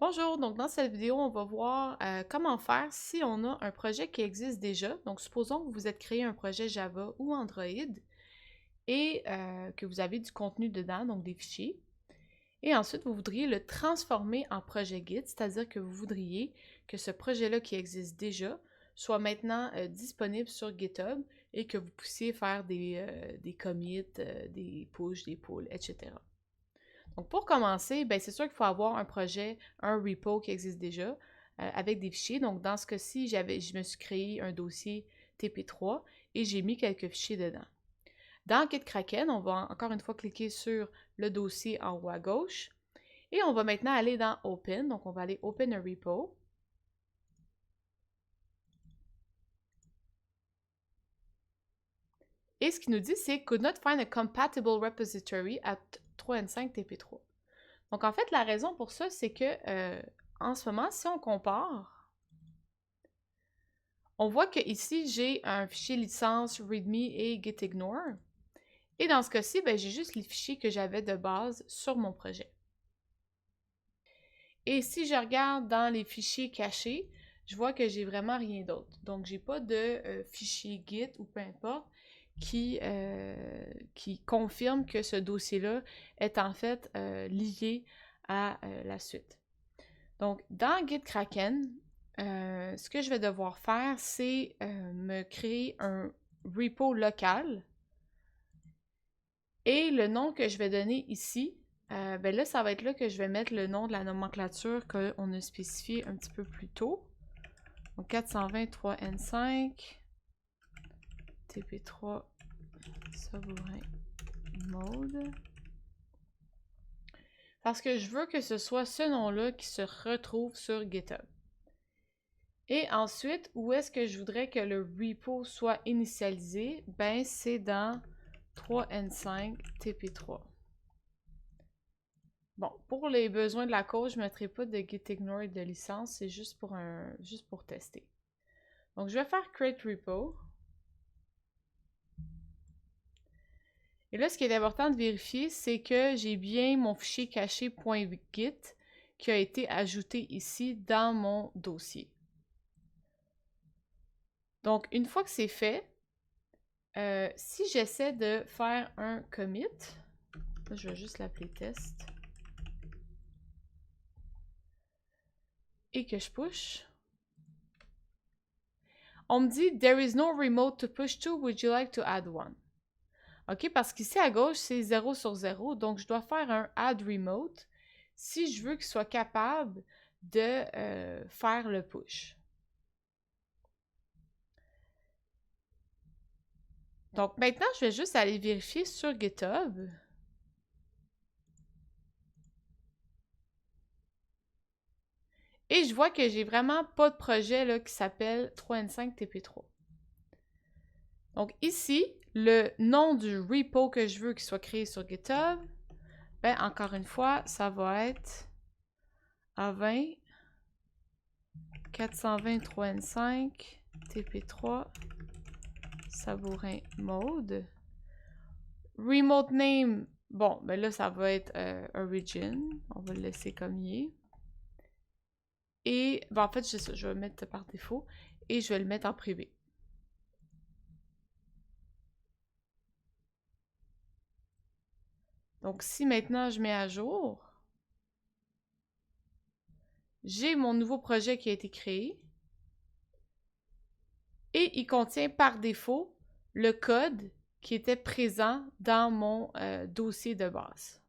Bonjour, donc dans cette vidéo, on va voir comment faire si on a un projet qui existe déjà. Donc, supposons que vous êtes créé un projet Java ou Android et que vous avez du contenu dedans, donc des fichiers. Et ensuite, vous voudriez le transformer en projet Git, c'est-à-dire que vous voudriez que ce projet-là qui existe déjà soit maintenant disponible sur GitHub et que vous puissiez faire des commits, des push, des pulls, etc. Donc, pour commencer, ben, c'est sûr qu'il faut avoir un projet, un repo qui existe déjà avec des fichiers. Donc, dans ce cas-ci, je me suis créé un dossier TP3 et j'ai mis quelques fichiers dedans. Dans GitKraken, on va encore une fois cliquer sur le dossier en haut à gauche et on va maintenant aller dans Open. Donc, on va aller Open a repo. Et ce qu'il nous dit, c'est Could not find a compatible repository at 3N5 TP3. Donc, en fait, la raison pour ça, c'est que en ce moment, si on compare, on voit que ici j'ai un fichier licence, readme et gitignore. Et dans ce cas-ci, ben, j'ai juste les fichiers que j'avais de base sur mon projet. Et si je regarde dans les fichiers cachés, je vois que j'ai vraiment rien d'autre. Donc, j'ai pas de fichier Git ou peu importe qui confirme que ce dossier-là est en fait lié à la suite. Donc, dans GitKraken, ce que je vais devoir faire, c'est me créer un repo local. Et le nom que je vais donner ici, ben là, ça va être là que je vais mettre le nom de la nomenclature qu'on a spécifié un petit peu plus tôt. Donc, 423N5, TP3, Sabourin, Mode. Parce que je veux que ce soit ce nom-là qui se retrouve sur GitHub. Et ensuite, où est-ce que je voudrais que le repo soit initialisé? Ben, c'est dans 3N5 TP3. Bon, pour les besoins de la cause, je ne mettrai pas de gitignore et de licence, c'est juste pour tester. Donc, je vais faire create repo. Et là, ce qui est important de vérifier, c'est que j'ai bien mon fichier caché .git qui a été ajouté ici dans mon dossier. Donc, une fois que c'est fait, si j'essaie de faire un commit, là, je vais juste l'appeler test, et que je push, on me dit « There is no remote to push to, would you like to add one? » OK, parce qu'ici à gauche, c'est 0 sur 0, donc je dois faire un add remote si je veux qu'il soit capable de faire le push. Donc maintenant, je vais juste aller vérifier sur GitHub. Et je vois que j'ai vraiment pas de projet là, qui s'appelle 3N5 TP3. Donc ici, le nom du repo que je veux qu'il soit créé sur GitHub, ben encore une fois, ça va être A20 423N5 TP3 Sabourin Mode. Remote name, bon, ben là, ça va être Origin. On va le laisser comme il est. Et, ben en fait, je vais le mettre par défaut et je vais le mettre en privé. Donc, si maintenant je mets à jour, j'ai mon nouveau projet qui a été créé et il contient par défaut le code qui était présent dans mon dossier de base.